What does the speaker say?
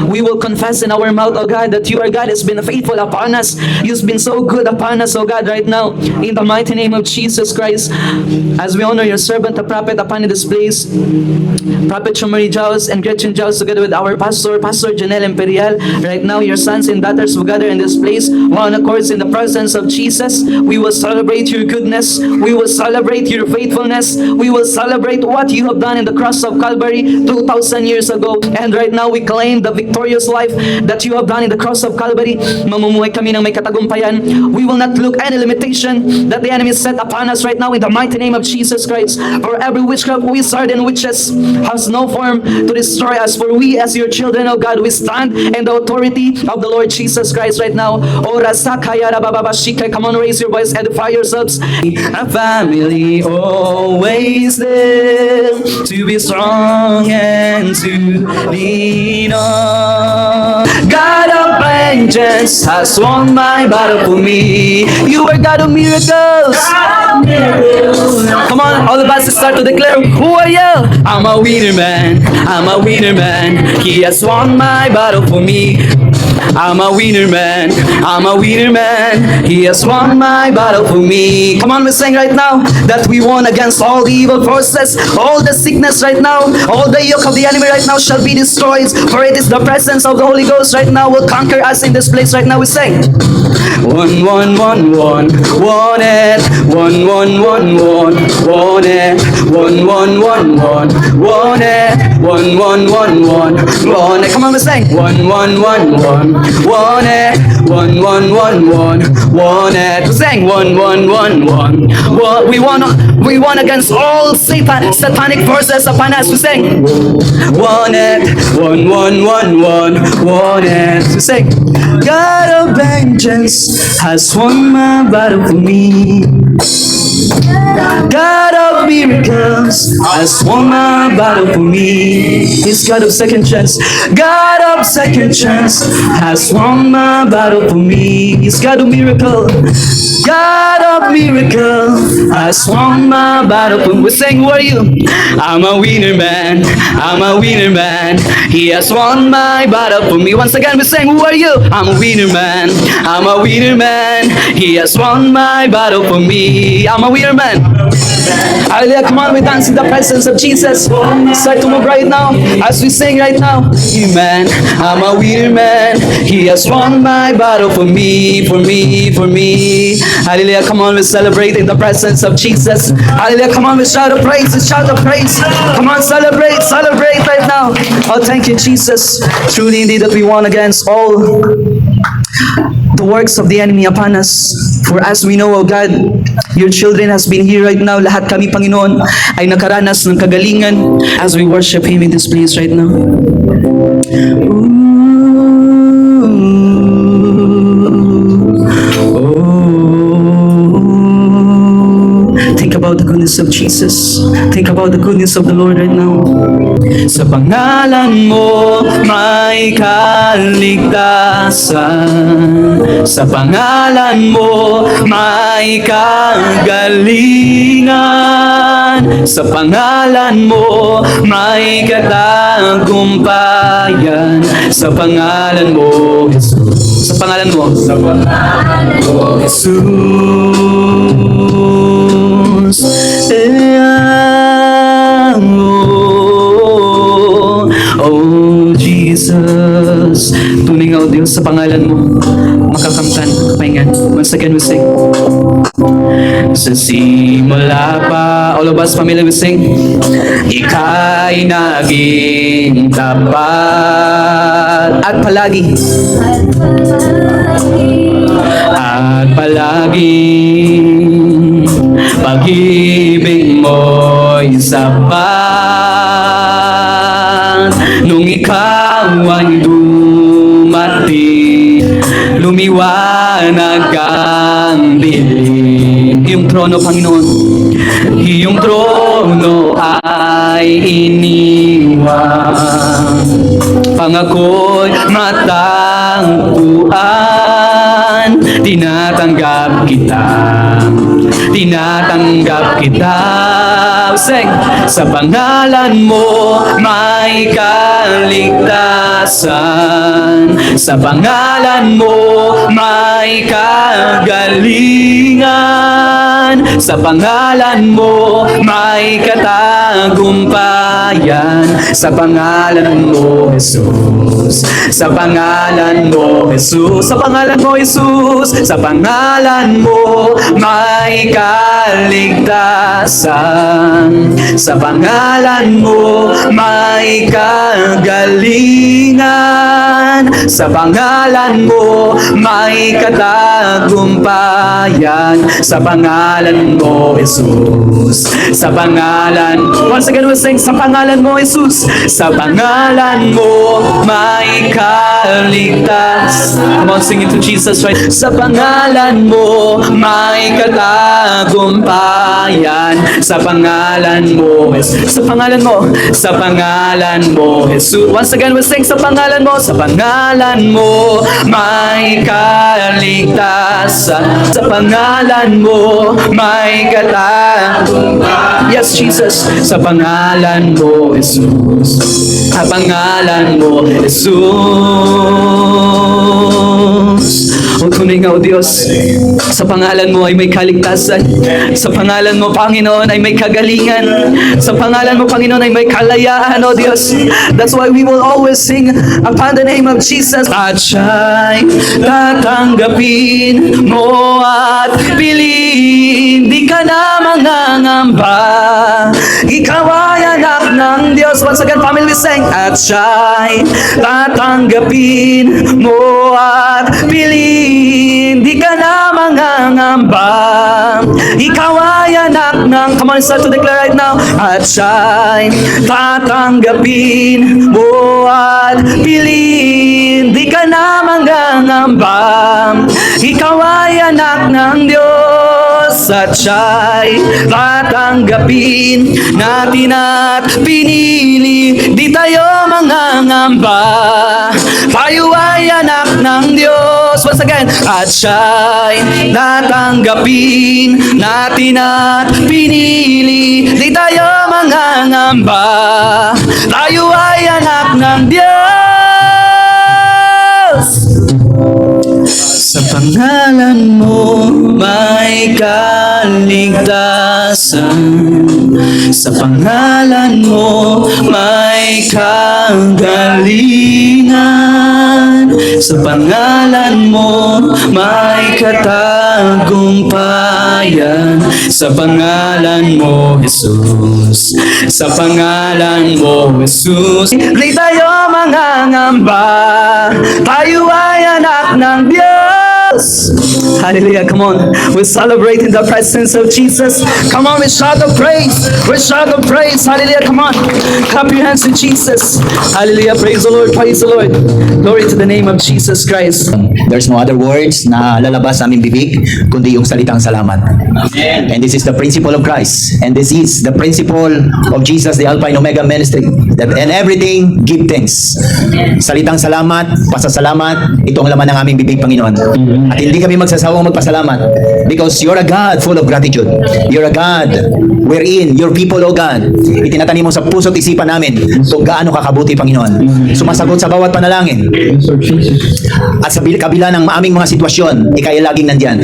we will confess in our mouth, oh God, that you are God, has been faithful upon us. You've been so good upon us, oh God, right now, in the mighty name of Jesus Christ. As we honor your servant, the prophet, upon this place, Prophet Chumari Jaus and Gretchen Jaus, together with our pastor, Pastor Janelle Imperial, right now, your sons and daughters will gather in this place, one accord in the presence of Jesus. We will celebrate your goodness. We will celebrate your faithfulness. We will celebrate what you have done in the cross of Calvary 2,000 years ago. And right now, we claim the victorious life that you have done in the cross of Calvary. Mamumuhay kami ng may katagumpayan. We will not look any limitation that the enemy set upon us right now in the mighty name of Jesus Christ. For every witchcraft, wizard, and witches has no form to destroy us. For we as your children, oh God, we stand in the authority of the Lord Jesus Christ right now. Come on, raise your voice, edify yourselves. A family always there to be strong and to lean on. God of vengeance has won my battle for me. You are God of miracles. Come on, all of us start to declare, who are you? I'm a winner man. I'm a winner man. He has won my battle for me. I'm a winner man. I'm a winner man. He has won my battle for me. Come on, we're saying right now that we won against all the evil forces, all the sickness right now, all the yoke of the enemy right now shall be destroyed. For it is the presence of the Holy Ghost right now will conquer us in this place right now. We sing. One, one, one, one, one it. One, one, one, one, one it. One, one, one, one, one it. One, one, one, one, one it. Come on, we're saying. One, one, one, one, one it. One, one, one, one, one it. We're saying one, one, one, one. We won against all satanic forces upon us. We're saying one it. One, one, one, one, one it. We're saying God of vengeance has won my battle for me. God of miracles has won my battle for me. He's God of second chance. God of second chance has won my battle for me. He's God of miracle. God of miracle has won my battle for me. We're saying, who are you? I'm a winner man. I'm a winner man. He has won my battle for me. Once again, we're saying, who are you? I'm a winner man. I'm a winner man. He has won my battle for me. I'm a winner man. Hallelujah. Come on, we dance in the presence of Jesus. Start to move right now as we sing right now. Amen. I'm a winner man. He has won my battle for me, for me, for me. Hallelujah. Come on, we celebrate in the presence of Jesus. Hallelujah. Come on, we shout a praise, shout a praise. Come on, celebrate, celebrate right now. Oh, thank you, Jesus. Truly indeed that we won against all the works of the enemy upon us. For as we know, O God, your children has been here right now. Lahat kami, Panginoon, ay nakaranas ng kagalingan as we worship Him in this place right now. Think about the goodness of Jesus. Think about the goodness of the Lord right now. Sa pangalan mo may kaligtasan. Sa pangalan mo may kagalingan. Sa pangalan mo may katagumpayan. Sa pangalan mo, Jesus. Sa pangalan mo, sa pangalan mo, Jesus. Oh, Jesus. Tuning o Diyos sa pangalan mo, makakamtan, pahingan. Once again we sing. Sa simula pa, all of us family we sing. Ika'y naging tapat at palagi. At palaging pag-ibig mo'y sapat. Nung ikaw ay dumating, lumiwanag ang dilim. Iyong trono, Panginoon, iyong trono ay iniwan. Pangako'y matangkuhan, tinatanggap kita, tinatanggap kita now sing. Sa pangalan mo may kaligtasan. Sa pangalan mo may kagalingan. Sa pangalan mo may katagumpayan. Sa pangalan mo, Jesus. Sa pangalan mo, Jesus. Sa pangalan mo, Jesus. Sa pangalan mo may kaligtasan. Sa pangalan mo may kagalingan. Sa pangalan mo may katagumpayan. Sa pangalan mo, Jesus. Sa pangalan, once again we sing, sa pangalan mo, Jesus. Sa pangalan mo may kaligtasan. Come on, sing it to Jesus, right? Sa pangalan mo may katagumpayan. Sa pangalan mo, sa pangalan mo, sa pangalan mo, Jesus. Once again we sing, sa pangalan mo, sa pangalan mo may kaligtasan. Sa pangalan mo may katagumpayan. Yes, Jesus. Sa pangalan mo, Jesus. Sa pangalan mo, Jesus. O tunay nga, O Diyos, sa pangalan mo ay may kaligtasan. Sa pangalan mo, Panginoon, ay may kagalingan. Sa pangalan mo, Panginoon, ay may kalayaan, O Diyos. That's why we will always sing upon the name of Jesus. At siya'y tatanggapin mo at piliin. Di ka na mangangamba. Ikaw ay anak ng Diyos. Once again, family, we sing. At siya'y tatanggapin mo at piliin. Di ka na mangangamba. Ikaw ay anak ng, come on, start to declare right now. At siya'y tatanggapin mo at piliin. Di ka na mangangamba. Ikaw ay anak ng Diyos. At siya'y tatanggapin natin at pinili. Di tayo mangangamba. Tayo ay anak ng Diyos. Once again. At siya'y tatanggapin natin at pinili. Di tayo mangangamba. Tayo ay anak ng Diyos. Sa pangalan mo may kaligtasan. Sa pangalan mo may kagalingan. Sa pangalan mo may katagumpayan. Sa pangalan mo, Jesus. Sa pangalan mo, Jesus. Di tayo mangangamba. Tayo ay anak ng Diyos. Hallelujah, come on. We celebrate in the presence of Jesus. Come on, we shout the praise. We shout the praise. Hallelujah, come on. Clap your hands to Jesus. Hallelujah, praise the Lord, praise the Lord. Glory to the name of Jesus Christ. There's no other words na lalabas sa aming bibig kundi yung salitang salamat. And this is the principle of Christ. And this is the principle of Jesus, the Alpha and Omega ministry. That in everything, give thanks. Salitang salamat, pasasalamat, ito ang laman ng aming bibig, Panginoon. At hindi kami magsasawang magpasalamat because you're a God full of gratitude. You're a God wherein your people, O God, itinatanim mo sa puso't isipan namin kung gaano kakabuti, Panginoon. Sumasagot sa bawat panalangin. At sa kabila ng aming mga sitwasyon, ikay laging nandyan.